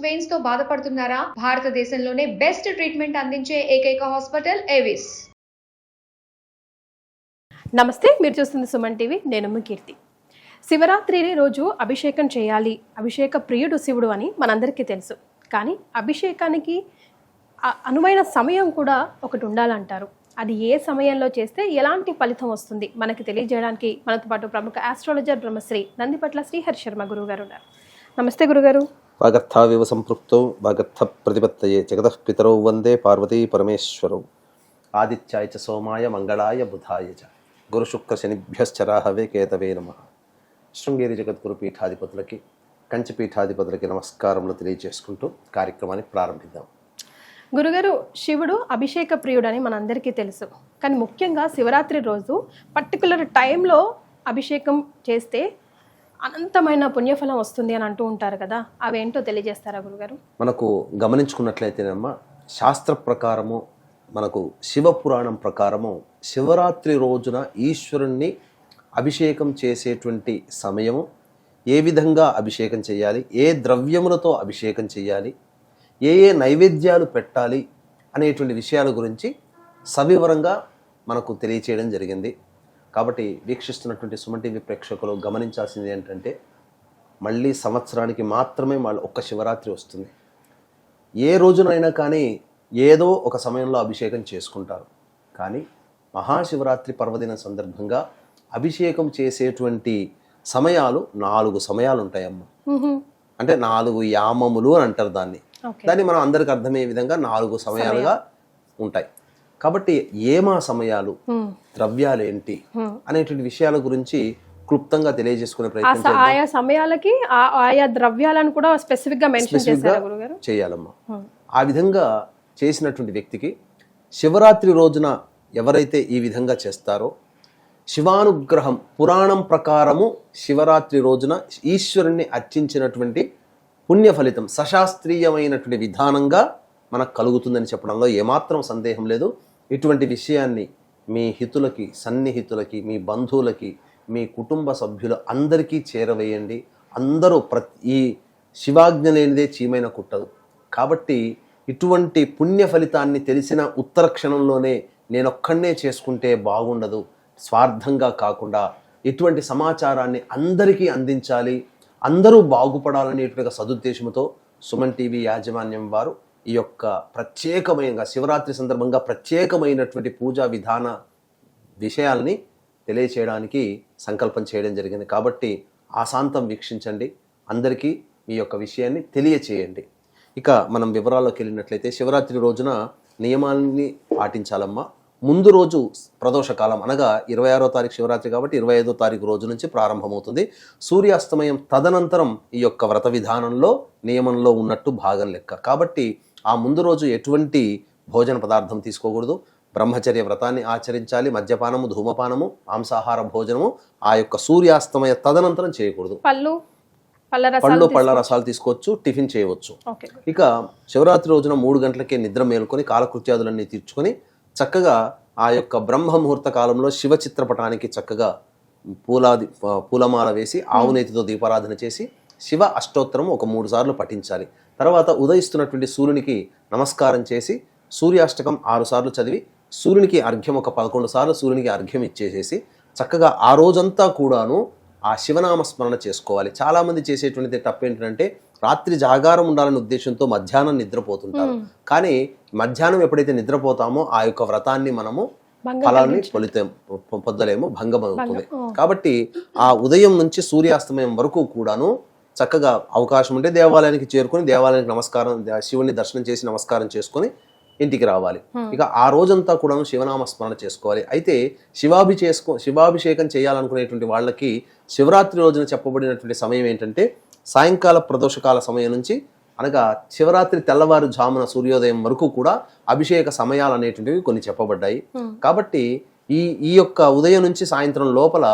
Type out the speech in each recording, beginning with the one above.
Veins తో బాధపడుతున్నారా? భారతదేశంలోనే బెస్ట్ ట్రీట్మెంట్ అందించే ఏకైక హాస్పిటల్ ఏవిస్. నమస్తే, మీరు చూస్తుంది సుమన్ టీవీ. నేను కీర్తి. శివరాత్రి రోజు అభిషేకం చేయాలి, అభిషేక ప్రియుడు శివుడు అని మనందరికీ తెలుసు. కానీ అభిషేకానికి అనువైన సమయం కూడా ఒకటి ఉండాలంటారు. అది ఏ సమయంలో చేస్తే ఎలాంటి ఫలితం వస్తుంది మనకి తెలియజేయడానికి మనతో పాటు ప్రముఖ ఆస్ట్రాలజర్ బ్రహ్మశ్రీ నందిపట్ల శ్రీహరి శర్మ గురుగారు ఉన్నారు. నమస్తే గురుగారు. వాగర్థావివ సంపృక్తౌ వాగర్థ ప్రతిపత్తయే జగతః పితరౌ వందే పార్వతీ పరమేశ్వరౌ. ఆదిత్యాయ చ సోమాయ మంగళాయ బుధాయ చ గురు శుక్ర శనిభ్యశ్చరాహవే కేతవే నమః. శృంగేరి జగద్గురు పీఠాధిపతులకి, కంచి పీఠాధిపతులకి నమస్కారములు తెలియజేసుకుంటూ కార్యక్రమాన్ని ప్రారంభిద్దాం. గురుగారు, శివుడు అభిషేక ప్రియుడని మనందరికీ తెలుసు. కానీ ముఖ్యంగా శివరాత్రి రోజు పర్టికులర్ టైంలో అభిషేకం చేస్తే అనంతమైన పుణ్యఫలం వస్తుంది అని అంటూ ఉంటారు కదా, అవేంటో తెలియజేస్తారా గురుగారు? మనకు గమనించుకున్నట్లయితేనమ్మా, శాస్త్ర ప్రకారము, మనకు శివపురాణం ప్రకారము శివరాత్రి రోజున ఈశ్వరుణ్ణి అభిషేకం చేసేటువంటి సమయము, ఏ విధంగా అభిషేకం చేయాలి, ఏ ద్రవ్యములతో అభిషేకం చేయాలి, ఏ ఏ నైవేద్యాలు పెట్టాలి అనేటువంటి విషయాల గురించి సవివరంగా మనకు తెలియచేయడం జరిగింది. కాబట్టి వీక్షిస్తున్నటువంటి సుమన్ టీవీ ప్రేక్షకులు గమనించాల్సింది ఏంటంటే, మళ్ళీ సంవత్సరానికి మాత్రమే ఒక్క శివరాత్రి వస్తుంది. ఏ రోజునైనా కానీ ఏదో ఒక సమయంలో అభిషేకం చేసుకుంటారు. కానీ మహాశివరాత్రి పర్వదిన సందర్భంగా అభిషేకం చేసేటువంటి సమయాలు 4 సమయాలు ఉంటాయమ్మ. అంటే 4 యామములు అని అంటారు దాన్ని. మనం అందరికి అర్థమయ్యే విధంగా 4 సమయాలుగా ఉంటాయి. కాబట్టి ఏమా సమయాలు, ద్రవ్యాలు ఏంటి అనేటువంటి విషయాల గురించి క్లుప్తంగా తెలియజేసుకునే ప్రయత్నం ఆయా సమయాలకి ఆయా ద్రవ్యాలను కూడా స్పెసిఫిక్ గా మెన్షన్ చేయాలమ్మా. ఆ విధంగా చేసినటువంటి వ్యక్తికి శివరాత్రి రోజున ఎవరైతే ఈ విధంగా చేస్తారో, శివానుగ్రహం పురాణం ప్రకారము శివరాత్రి రోజున ఈశ్వరుణ్ణి అర్చించినటువంటి పుణ్య ఫలితం సశాస్త్రీయమైనటువంటి విధానంగా మనకు కలుగుతుందని చెప్పడంలో ఏమాత్రం సందేహం లేదు. ఇటువంటి విషయాన్ని మీ హితులకి, సన్నిహితులకి, మీ బంధువులకి, మీ కుటుంబ సభ్యులు అందరికీ చేరవేయండి. అందరూ ఈ శివాజ్ఞ లేనిదే చీమైన కుట్టదు. కాబట్టి ఇటువంటి పుణ్య ఫలితాన్ని తెలిసిన ఉత్తర క్షణంలోనే నేనొక్కడనే చేసుకుంటే బాగుండదు, స్వార్థంగా కాకుండా ఇటువంటి సమాచారాన్ని అందరికీ అందించాలి, అందరూ బాగుపడాలనేటువంటి సదుద్దేశంతో సుమన్ టీవీ యాజమాన్యం వారు ఈ యొక్క ప్రత్యేకమైన శివరాత్రి సందర్భంగా ప్రత్యేకమైనటువంటి పూజా విధాన విషయాల్ని తెలియచేయడానికి సంకల్పం చేయడం జరిగింది. కాబట్టి ఆశాంతం వీక్షించండి, అందరికీ ఈ యొక్క విషయాన్ని తెలియచేయండి. ఇక మనం వివరాల్లోకి వెళ్ళినట్లయితే, శివరాత్రి రోజున నియమాన్ని పాటించాలమ్మా. ముందు రోజు ప్రదోషకాలం అనగా 26వ తారీఖు శివరాత్రి కాబట్టి 25వ తారీఖు రోజు నుంచి ప్రారంభమవుతుంది. సూర్యాస్తమయం తదనంతరం ఈ యొక్క వ్రత విధానంలో నియమంలో ఉన్నట్టు భాగం లెక్క. కాబట్టి ఆ ముందు రోజు ఎటువంటి భోజన పదార్థం తీసుకోకూడదు. బ్రహ్మచర్య వ్రతాన్ని ఆచరించాలి. మద్యపానము, ధూమపానము, మాంసాహార భోజనము ఆ యొక్క సూర్యాస్తమయ తదనంతరం చేయకూడదు. పళ్ళ రసాలు తీసుకోవచ్చు, టిఫిన్ చేయవచ్చు. ఇక శివరాత్రి రోజున 3 గంటలకే నిద్ర మేలుకొని కాలకృత్యాదులన్నీ తీర్చుకొని చక్కగా ఆ యొక్క బ్రహ్మ ముహూర్త కాలంలో శివ చిత్రపటానికి చక్కగా పూలమాల వేసి ఆవు నేతితో దీపారాధన చేసి శివ అష్టోత్తరం ఒక 3 సార్లు పఠించాలి. తర్వాత ఉదయిస్తున్నటువంటి సూర్యునికి నమస్కారం చేసి సూర్యాష్టకం 6 సార్లు చదివి సూర్యునికి అర్ఘ్యం ఒక 11 సార్లు సూర్యునికి అర్ఘ్యం ఇచ్చేసేసి చక్కగా ఆ రోజంతా కూడాను ఆ శివనామ స్మరణ చేసుకోవాలి. చాలామంది చేసేటువంటిది తప్పేంటంటే, రాత్రి జాగారం ఉండాలనే ఉద్దేశంతో మధ్యాహ్నం నిద్రపోతుంటారు. కానీ మధ్యాహ్నం ఎప్పుడైతే నిద్రపోతామో ఆ యొక్క వ్రతాన్ని మనము ఫలాన్ని పొందలేము, భంగమవుతుంది. కాబట్టి ఆ ఉదయం నుంచి సూర్యాస్తమయం వరకు కూడాను చక్కగా అవకాశం ఉంటే దేవాలయానికి చేరుకొని దేవాలయానికి నమస్కారం, శివుని దర్శనం చేసి నమస్కారం చేసుకొని ఇంటికి రావాలి. ఇక ఆ రోజంతా కూడా శివనామ స్మరణ చేసుకోవాలి. అయితే శివాభిషేకం చేయాలనుకునేటువంటి వాళ్ళకి శివరాత్రి రోజున చెప్పబడినటువంటి సమయం ఏంటంటే, సాయంకాల ప్రదోషకాల సమయం నుంచి అనగా శివరాత్రి తెల్లవారుజామున సూర్యోదయం వరకు కూడా అభిషేక సమయాలు అనేటువంటివి కొన్ని చెప్పబడ్డాయి. కాబట్టి ఈ యొక్క ఉదయం నుంచి సాయంత్రం లోపల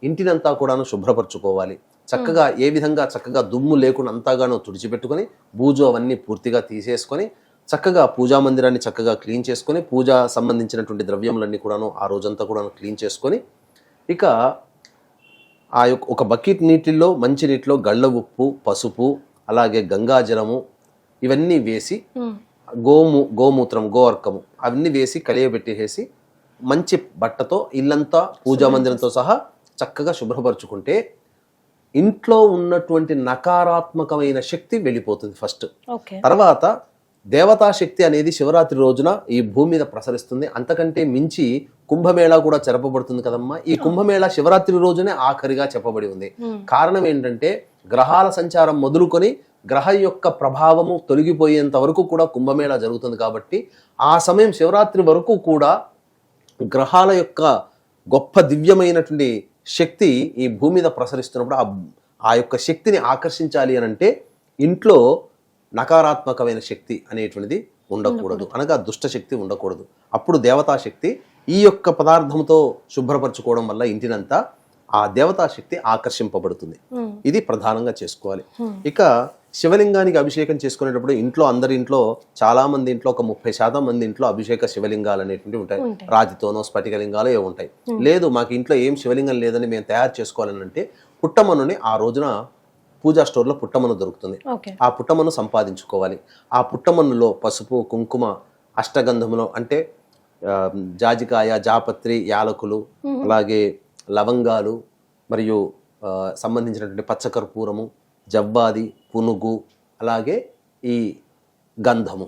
ఇంటినంతా కూడాను శుభ్రపరచుకోవాలి. చక్కగా ఏ విధంగా చక్కగా దుమ్ము లేకుండా అంతాగానో తుడిచిపెట్టుకొని బూజు అవన్నీ పూర్తిగా తీసేసుకొని చక్కగా పూజా మందిరాన్ని చక్కగా క్లీన్ చేసుకొని పూజా సంబంధించినటువంటి ద్రవ్యములన్నీ కూడాను ఆ రోజంతా కూడాను క్లీన్ చేసుకొని ఇక ఆ యొక్క ఒక బకెట్ నీటిలో మంచి నీటిలో గళ్ళ ఉప్పు, పసుపు, అలాగే గంగాజలము, ఇవన్నీ వేసి గోమూత్రం గోవర్కము అవన్నీ వేసి కలియబెట్టేసి మంచి బట్టతో ఇల్లంతా పూజా మందిరంతో సహా చక్కగా శుభ్రపరచుకుంటే ఇంట్లో ఉన్నటువంటి నకారాత్మకమైన శక్తి వెళ్ళిపోతుంది ఫస్ట్. తర్వాత దేవతా శక్తి అనేది శివరాత్రి రోజున ఈ భూమి మీద ప్రసరిస్తుంది. అంతకంటే మించి కుంభమేళా కూడా జరపబడుతుంది కదమ్మా. ఈ కుంభమేళా శివరాత్రి రోజునే ఆఖరిగా చెప్పబడి ఉంది. కారణం ఏంటంటే గ్రహాల సంచారం మొదలుకొని గ్రహ యొక్క ప్రభావము తొలగిపోయేంత వరకు కూడా కుంభమేళా జరుగుతుంది. కాబట్టి ఆ సమయం శివరాత్రి వరకు కూడా గ్రహాల యొక్క గొప్ప దివ్యమైనటువంటి శక్తి ఈ భూమి మీద ప్రసరిస్తున్నప్పుడు ఆ యొక్క శక్తిని ఆకర్షించాలి అని అంటే ఇంట్లో నకారాత్మకమైన శక్తి అనేటువంటిది ఉండకూడదు, అనగా దుష్ట శక్తి ఉండకూడదు. అప్పుడు దేవతా శక్తి ఈ యొక్క పదార్థంతో శుభ్రపరచుకోవడం వల్ల ఇంటినంతా ఆ దేవతా శక్తి ఆకర్షింపబడుతుంది. ఇది ప్రధానంగా చేసుకోవాలి. ఇక శివలింగానికి అభిషేకం చేసుకునేటప్పుడు ఇంట్లో అందరి ఇంట్లో చాలా మంది ఇంట్లో ఒక 30% మంది ఇంట్లో అభిషేక శివలింగాలు అనేటువంటివి ఉంటాయి. రాతితోనో స్ఫటికలింగాలు ఏ ఉంటాయి. లేదు మాకు ఇంట్లో ఏం శివలింగం లేదని మేము తయారు చేసుకోవాలని అంటే పుట్టమన్నుని ఆ రోజున పూజా స్టోర్లో పుట్టమన్ను దొరుకుతుంది. ఆ పుట్టమన్ను సంపాదించుకోవాలి. ఆ పుట్టమన్నులో పసుపు కుంకుమ అష్టగంధములో అంటే జాజికాయ జాపత్రి యాలకులు అలాగే లవంగాలు మరియు సంబంధించినటువంటి పచ్చకర్పూరము జవ్వాది పునుగు అలాగే ఈ గంధము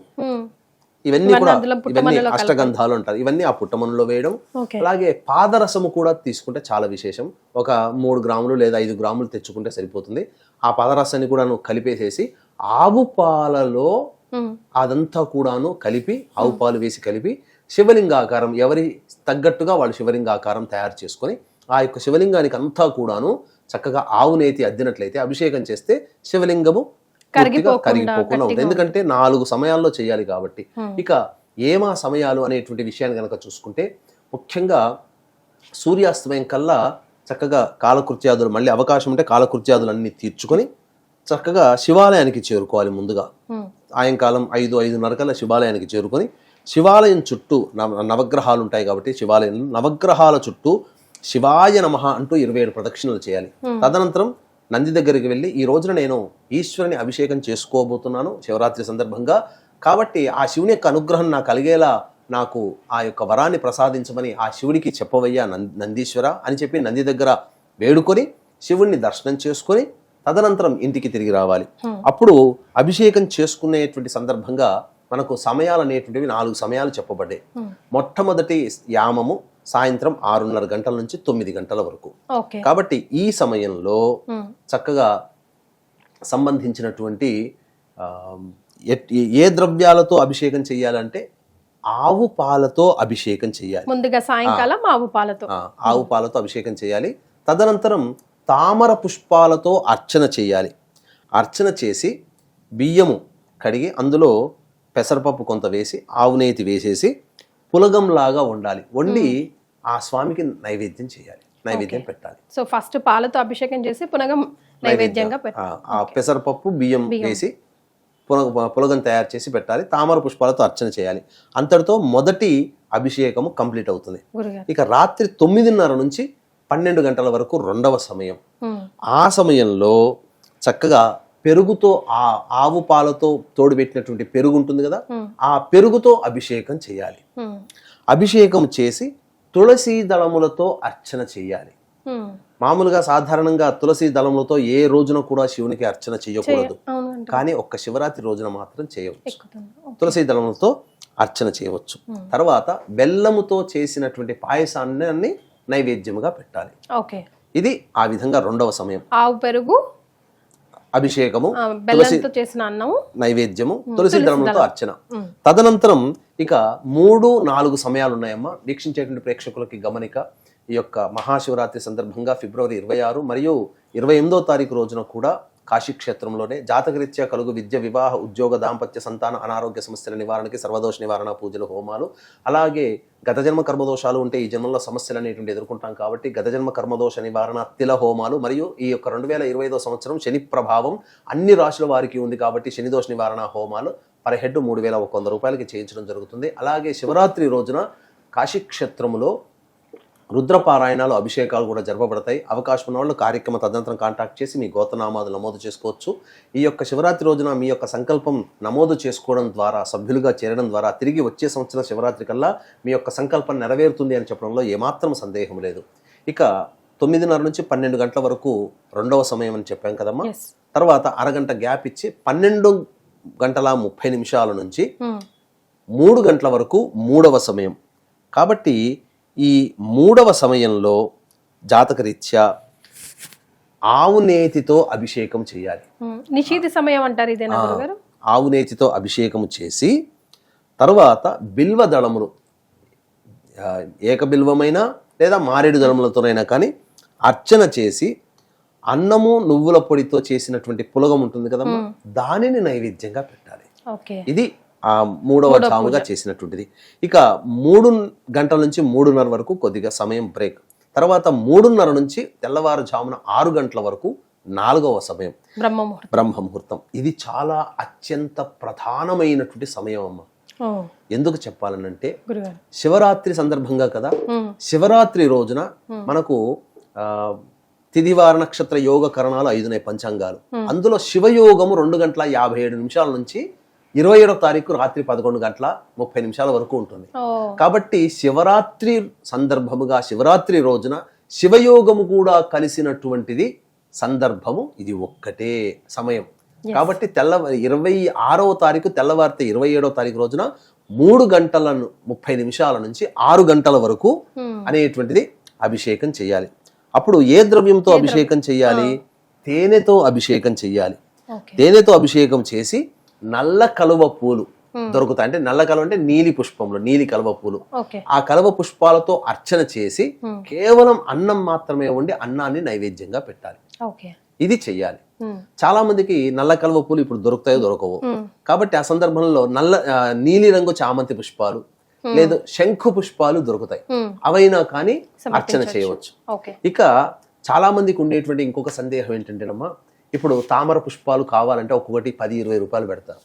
ఇవన్నీ కూడా ఇవన్నీ అష్టగంధాలు అంటారు. ఇవన్నీ ఆ పుట్టమన్నులో వేయడం. అలాగే పాదరసము కూడా తీసుకుంటే చాలా విశేషం. ఒక 3 గ్రాములు లేదా 5 గ్రాములు తెచ్చుకుంటే సరిపోతుంది. ఆ పాదరసాన్ని కూడా కలిపేసేసి ఆవు పాలలో అదంతా కూడాను కలిపి ఆవు పాలు వేసి కలిపి శివలింగాకారం ఎవరి తగ్గట్టుగా వాళ్ళు శివలింగాకారం తయారు చేసుకొని ఆ యొక్క శివలింగానికి అంతా కూడాను చక్కగా ఆవు నేతి అద్దినట్లయితే అభిషేకం చేస్తే శివలింగము కరిగిపోకుండా ఉంటుంది. ఎందుకంటే 4 సమయాల్లో చేయాలి కాబట్టి. ఇక ఏమా సమయాలు అనేటువంటి విషయాన్ని కనుక చూసుకుంటే ముఖ్యంగా సూర్యాస్తమయం కల్లా చక్కగా కాలకృత్యాదులు మళ్ళీ అవకాశం ఉంటే కాలకృత్యాదులు అన్ని తీర్చుకొని చక్కగా శివాలయానికి చేరుకోవాలి. ముందుగా సాయంకాలం 5-5:30 కల్లా శివాలయానికి చేరుకొని శివాలయం చుట్టూ నవగ్రహాలు ఉంటాయి కాబట్టి శివాలయం నవగ్రహాల చుట్టూ శివాయ నమః అంటూ 27 ప్రదక్షిణలు చేయాలి. తదనంతరం నంది దగ్గరికి వెళ్ళి ఈ రోజున నేను ఈశ్వరుని అభిషేకం చేసుకోబోతున్నాను శివరాత్రి సందర్భంగా, కాబట్టి ఆ శివుని యొక్క అనుగ్రహం నాకు కలిగేలా నాకు ఆ యొక్క వరాన్ని ప్రసాదించమని ఆ శివుడికి చెప్పవయ్యా నందీశ్వర అని చెప్పి నంది దగ్గర వేడుకొని శివుణ్ణి దర్శనం చేసుకొని తదనంతరం ఇంటికి తిరిగి రావాలి. అప్పుడు అభిషేకం చేసుకునేటువంటి సందర్భంగా మనకు సమయాలు అనేటువంటివి 4 సమయాలు చెప్పబడ్డాయి. మొట్టమొదటి యామము సాయంత్రం 6:30 గంటల నుంచి 9 గంటల వరకు. కాబట్టి ఈ సమయంలో చక్కగా సంబంధించినటువంటి ఏ ద్రవ్యాలతో అభిషేకం చేయాలంటే ఆవు పాలతో అభిషేకం చేయాలి. ముందుగా సాయంకాలం ఆవు పాలతో అభిషేకం చేయాలి. తదనంతరం తామర పుష్పాలతో అర్చన చేయాలి. అర్చన చేసి బియ్యము కడిగి అందులో పెసరపప్పు కొంత వేసి ఆవు నేతి వేసేసి పులగంలాగా వండాలి. వండి ఆ స్వామికి నైవేద్యం చేయాలి, నైవేద్యం పెట్టాలి. సో ఫస్ట్ పాలతో అభిషేకం చేసి పునగం నైవేద్యంగా పెట్టాలి. ఆ పెసరపప్పు బియ్యం వేసి పులగం తయారు చేసి పెట్టాలి. తామర పుష్పాలతో అర్చన చేయాలి. అంతటితో మొదటి అభిషేకము కంప్లీట్ అవుతుంది. ఇక రాత్రి 9:30 నుంచి 12 గంటల వరకు 2వ సమయం. ఆ సమయంలో చక్కగా పెరుగుతో ఆ ఆవు పాలతో తోడుపెట్టినటువంటి పెరుగు ఉంటుంది కదా, ఆ పెరుగుతో అభిషేకం చేయాలి. అభిషేకం చేసి తులసి దళములతో అర్చన చేయాలి. మామూలుగా సాధారణంగా తులసి దళములతో ఏ రోజున కూడా శివునికి అర్చన చేయకూడదు, కానీ ఒక్క శివరాత్రి రోజున మాత్రం చేయవచ్చు. తులసి దళములతో అర్చన చేయవచ్చు. తర్వాత బెల్లముతో చేసినటువంటి పాయసాన్ని నైవేద్యముగా పెట్టాలి. ఇది ఆ విధంగా 2వ సమయం. ఆవు పెరుగు అభిషేకము చేసిన అన్నము నైవేద్యము తులసి దళములతో అర్చన. తదనంతరం ఇక 3-4 సమయాలు ఉన్నాయమ్మా. వీక్షించేటువంటి ప్రేక్షకులకి గమనిక, ఈ యొక్క మహాశివరాత్రి సందర్భంగా ఫిబ్రవరి 26 మరియు 28వ తారీఖు రోజున కూడా కాశీక్షేత్రంలోనే జాతకరీత్యా కలుగు విద్య వివాహ ఉద్యోగ దాంపత్య సంతాన అనారోగ్య సమస్యల నివారణకి సర్వదోష నివారణ పూజలు హోమాలు, అలాగే గత జన్మ కర్మదోషాలు ఉంటే ఈ జన్మలో సమస్యలు అనేటువంటి ఎదుర్కొంటాం కాబట్టి గత జన్మ కర్మదోష నివారణ తిల హోమాలు, మరియు ఈ యొక్క 2025వ సంవత్సరం శని ప్రభావం అన్ని రాశుల వారికి ఉంది కాబట్టి శనిదోష నివారణ హోమాలు పర్ హెడ్ 3,100 రూపాయలకి చేయించడం జరుగుతుంది. అలాగే శివరాత్రి రోజున కాశీక్షేత్రములో రుద్రపారాయణాలు అభిషేకాలు కూడా జరపబడతాయి. అవకాశం ఉన్న వాళ్ళు కార్యక్రమ తదనంతరం కాంటాక్ట్ చేసి మీ గోత్రనామాలు నమోదు చేసుకోవచ్చు. ఈ యొక్క శివరాత్రి రోజున మీ యొక్క సంకల్పం నమోదు చేసుకోవడం ద్వారా, సభ్యులుగా చేరడం ద్వారా తిరిగి వచ్చే సంవత్సరం శివరాత్రి కల్లా మీ యొక్క సంకల్పం నెరవేరుతుంది అని చెప్పడంలో ఏమాత్రం సందేహం లేదు. ఇక 9:30 నుంచి 12 గంటల వరకు రెండవ సమయం అని చెప్పాం కదమ్మా. తర్వాత అరగంట గ్యాప్ ఇచ్చి 12:30 నుంచి 3 గంటల వరకు మూడవ సమయం. కాబట్టి ఈ మూడవ సమయంలో జాతకరీత్యా ఆవు నేతితో అభిషేకం చేయాలి. నిషీధి సమయం అంటారు ఇదేనా గురుగారు? ఆవు నేతితో అభిషేకం చేసి తర్వాత బిల్వ దళములు, ఏక బిల్వమైనా లేదా మారేడు దళములతోనైనా కానీ అర్చన చేసి అన్నము నువ్వుల పొడితో చేసినటువంటి పులగం ఉంటుంది కదమ్మా, దానిని నైవేద్యంగా పెట్టాలి. ఇది ఆ మూడవ జాముగా చేసినటువంటిది. ఇక 3 గంటల నుంచి 3:30 వరకు కొద్దిగా సమయం బ్రేక్. తర్వాత 3:30 నుంచి తెల్లవారుజామున 6 గంటల వరకు 4వ సమయం బ్రహ్మముహూర్తం. ఇది చాలా అత్యంత ప్రధానమైనటువంటి సమయం అమ్మ. ఎందుకు చెప్పాలనంటే శివరాత్రి సందర్భంగా కదా. శివరాత్రి రోజున మనకు తిదివార నక్షత్ర యోగ కరణాలు 5 ఉన్నాయి, పంచాంగాలు. అందులో శివయోగము 2:57 నుంచి 27వ తారీఖు రాత్రి 11:30 వరకు ఉంటుంది. కాబట్టి శివరాత్రి సందర్భముగా శివరాత్రి రోజున శివయోగము కూడా కలిసినటువంటిది సందర్భము ఇది ఒక్కటే సమయం. కాబట్టి 26వ తారీఖు తెల్లవారితే 27వ తారీఖు రోజున 3:30 నుంచి 6 గంటల వరకు అనేటువంటిది అభిషేకం చేయాలి. అప్పుడు ఏ ద్రవ్యంతో అభిషేకం చేయాలి? తేనెతో అభిషేకం చేయాలి. తేనెతో అభిషేకం చేసి నల్ల కలువ పూలు దొరుకుతాయి. అంటే నల్ల కలువ అంటే నీలి పుష్పంలో నీలి కలువ పూలు. ఆ కలువ పుష్పాలతో అర్చన చేసి కేవలం అన్నం మాత్రమే వండి అన్నాన్ని నైవేద్యంగా పెట్టాలి. ఇది చెయ్యాలి. చాలా మందికి నల్ల కలువ పూలు ఇప్పుడు దొరుకుతాయో దొరకవు. కాబట్టి ఆ సందర్భంలో నీలి రంగు చామంతి పుష్పాలు లేదు శంఖు పుష్పాలు దొరుకుతాయి. అవైనా కానీ అర్చన చేయవచ్చు. ఇక చాలా మందికి ఉండేటువంటి ఇంకొక సందేహం ఏంటంటేనమ్మా, ఇప్పుడు తామర పుష్పాలు కావాలంటే ఒక్కొక్కటి 10-20 రూపాయలు పెడతారు.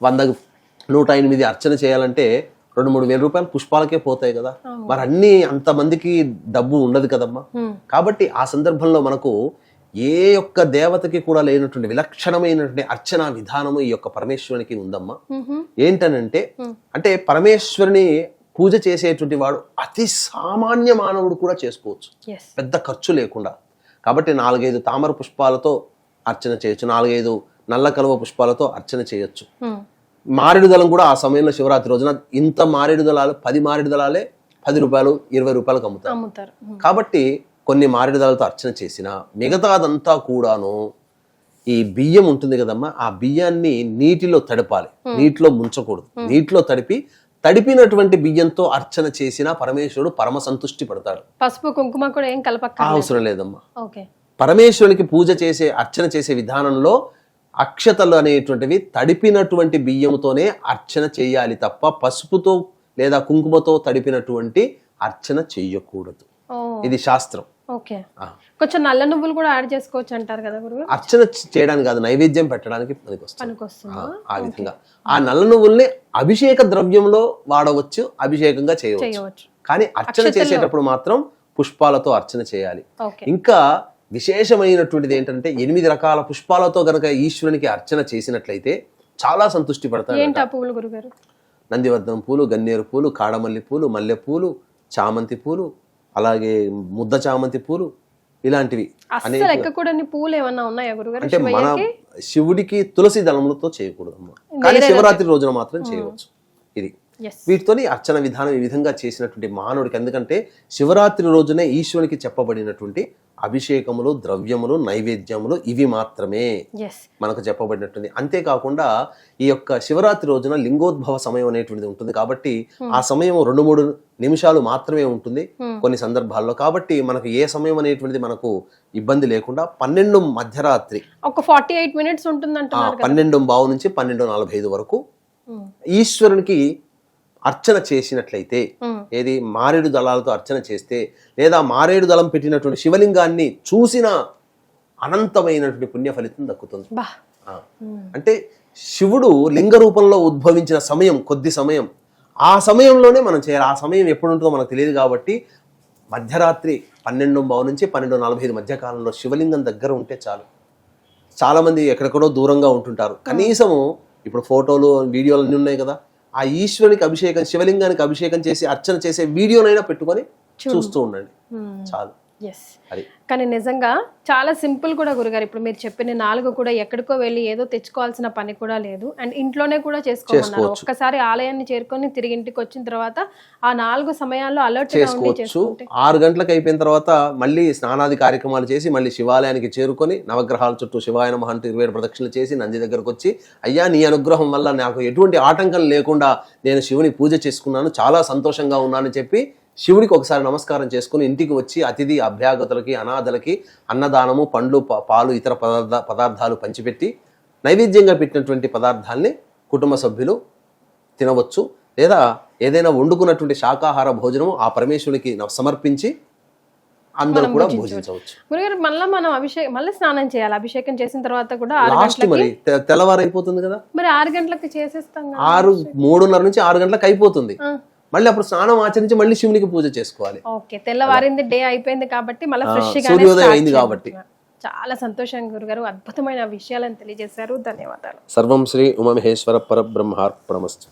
100-108 అర్చన చేయాలంటే 2-3 వేల రూపాయలు పుష్పాలకే పోతాయి కదా. మరి అన్ని అంతమందికి డబ్బు ఉండదు కదమ్మా. కాబట్టి ఆ సందర్భంలో మనకు ఏ ఒక్క దేవతకి కూడా లేనటువంటి విలక్షణమైనటువంటి అర్చనా విధానము ఈ యొక్క పరమేశ్వరునికి ఉందమ్మా. ఏంటనంటే అంటే పరమేశ్వరుని పూజ చేసేటువంటి వాడు అతి సామాన్య మానవుడు కూడా చేసుకోవచ్చు, పెద్ద ఖర్చు లేకుండా. కాబట్టి 4-5 తామర పుష్పాలతో అర్చన చేయొచ్చు, 4-5 నల్ల కలువ పుష్పాలతో అర్చన చేయొచ్చు. మారేడు దళం కూడా ఆ సమయంలో శివరాత్రి రోజున ఇంత మారేడు దళాలు 10 మారేడు దళాలే 10 రూపాయలు 20 రూపాయలకు అమ్ముతారు. కాబట్టి కొన్ని మారేడు దళాలతో అర్చన చేసిన మిగతాదంతా కూడాను ఈ బియ్యం ఉంటుంది కదమ్మా, ఆ బియ్యాన్ని నీటిలో తడపాలి, నీటిలో ముంచకూడదు. నీటిలో తడిపినటువంటి బియ్యంతో అర్చన చేసిన పరమేశ్వరుడు పరమ సంతుష్టి పడతాడు. పసుపు కుంకుమ కూడా ఏం కలపక అవసరం లేదమ్మా. పరమేశ్వరునికి పూజ చేసే అర్చన చేసే విధానంలో అక్షతలు అనేటువంటివి తడిపినటువంటి బియ్యంతోనే అర్చన చేయాలి తప్ప పసుపుతో లేదా కుంకుమతో తడిపినటువంటి అర్చన చెయ్యకూడదు. ఇది శాస్త్రం. కొంచెం నల్ల నువ్వులు కూడా యాడ్ చేసుకోవచ్చు అంటారు కదా గురువు. అర్చన చేయడానికి కాదు, నైవేద్యం పెట్టడానికి పనికొస్తుంది. ఆ విధంగా ఆ నల్ల నువ్వుల్ని అభిషేక ద్రవ్యంలో వాడవచ్చు, అభిషేకంగా చేయవచ్చు. కానీ అర్చన చేసేటప్పుడు మాత్రం పుష్పాలతో అర్చన చేయాలి. ఇంకా విశేషమైనటువంటిది ఏంటంటే 8 రకాల పుష్పాలతో గనక ఈశ్వరునికి అర్చన చేసినట్లయితే చాలా సంతుష్టి పడతారు. నందివర్ధనం పూలు, గన్నేరు పూలు, కాడమల్లి పూలు, మల్లె పూలు, చామంతి పూలు, అలాగే ముద్ద చామంతి పూలు, ఇలాంటివి పూలు ఏమన్నా ఉన్నాయా గురుగారు? అంటే మన శివుడికి తులసి దళములతో చేయకూడదు, కానీ శివరాత్రి రోజున మాత్రం చేయవచ్చు. ఇది వీటితోని అర్చన విధానం ఈ విధంగా చేసినటువంటి మానవుడికి, ఎందుకంటే శివరాత్రి రోజునే ఈశ్వరునికి చెప్పబడినటువంటి అభిషేకములు, ద్రవ్యములు, నైవేద్యములు ఇవి మాత్రమే మనకు చెప్పబడినట్టుంది. అంతేకాకుండా ఈ యొక్క శివరాత్రి రోజున లింగోద్భవ సమయం అనేటువంటిది ఉంటుంది. కాబట్టి ఆ సమయం 2-3 నిమిషాలు మాత్రమే ఉంటుంది కొన్ని సందర్భాల్లో. కాబట్టి మనకు ఏ సమయం అనేటువంటిది మనకు ఇబ్బంది లేకుండా 12 మధ్యరాత్రి ఒక 48 మినిట్స్ ఉంటుంది అంటున్నారు. 12:15 నుంచి 12:45 వరకు ఈశ్వరునికి అర్చన చేసినట్లయితే, ఏది మారేడు దళాలతో అర్చన చేస్తే లేదా మారేడు దళం పెట్టినటువంటి శివలింగాన్ని చూసిన అనంతమైనటువంటి పుణ్య ఫలితం దక్కుతుంది. అంటే శివుడు లింగ రూపంలో ఉద్భవించిన సమయం కొద్ది సమయం, ఆ సమయంలోనే మనం చేయాలి. ఆ సమయం ఎప్పుడు ఉంటుందో మనకు తెలియదు కాబట్టి మధ్యరాత్రి 12:15 నుంచి 12:45 మధ్య కాలంలో శివలింగం దగ్గర ఉంటే చాలు. చాలామంది ఎక్కడెక్కడో దూరంగా ఉంటుంటారు, కనీసము ఇప్పుడు ఫోటోలు వీడియోలు అన్నీ ఉన్నాయి కదా, ఆ ఈశ్వరునికి అభిషేకం, శివలింగానికి అభిషేకం చేసి అర్చన చేసే వీడియోనైనా పెట్టుకొని చూస్తూ ఉండండి చాలు. ఎస్. అది కానీ నిజంగా చాలా సింపుల్ కూడా గురుగారు. ఇప్పుడు మీరు చెప్పిన 4 కూడా ఎక్కడికో వెళ్ళి ఏదో తెచ్చుకోవాల్సిన పని కూడా లేదు, అండ్ ఇంట్లోనే కూడా చేసుకోమన్నారు. ఒక్కసారి ఆలయాన్ని చేరుకొని తిరిగి ఇంటికి వచ్చిన తర్వాత ఆ 4 సమయాల్లో అలర్ట్ గా ఉండి చేసుకుంటే 6 గంటలకు అయిపోయిన తర్వాత మళ్ళీ స్నానాది కార్యక్రమాలు చేసి మళ్ళీ శివాలయానికి చేరుకొని నవగ్రహాల చుట్టూ శివాయ నమః అంటూ 27 ప్రదక్షిణలు చేసి నంది దగ్గరకు వచ్చి, అయ్యా నీ అనుగ్రహం వల్ల నాకు ఎటువంటి ఆటంకం లేకుండా నేను శివుని పూజ చేసుకున్నాను, చాలా సంతోషంగా ఉన్నానని చెప్పి శివుడికి ఒకసారి నమస్కారం చేసుకుని ఇంటికి వచ్చి అతిథి అభ్యాగతులకి అనాథలకి అన్నదానము, పండ్లు, పాలు, ఇతర పదార్థాలు పంచిపెట్టి నైవేద్యంగా పెట్టినటువంటి పదార్థాలని కుటుంబ సభ్యులు తినవచ్చు. లేదా ఏదైనా వండుకున్నటువంటి శాకాహార భోజనం ఆ పరమేశ్వరునికి సమర్పించి అందరూ కూడా భోజించవచ్చు. గురుగారు మనం మళ్ళీ స్నానం చేయాలి. అభిషేకం చేసిన తర్వాత కూడా లాస్ట్ మరి తెల్లవారైపోతుంది కదా, మరి 6 గంటలకు చేసేస్తాం. 3:30 నుంచి 6 గంటలకు అయిపోతుంది. మళ్ళీ అప్పుడు స్నానం ఆచరించి మళ్ళీ శివునికి పూజ చేసుకోవాలి. ఓకే, తెల్లవారింది, డే అయిపోయింది కాబట్టి మళ్ళీ ఫ్రెష్ గా సూర్యోదయం అయింది కాబట్టి. చాలా సంతోషం గురుగారు, అద్భుతమైన విషయాలను తెలియజేశారు. ధన్యవాదాలు. సర్వం శ్రీ ఉమామహేశ్వర పరబ్రహ్మార్పణమస్తు.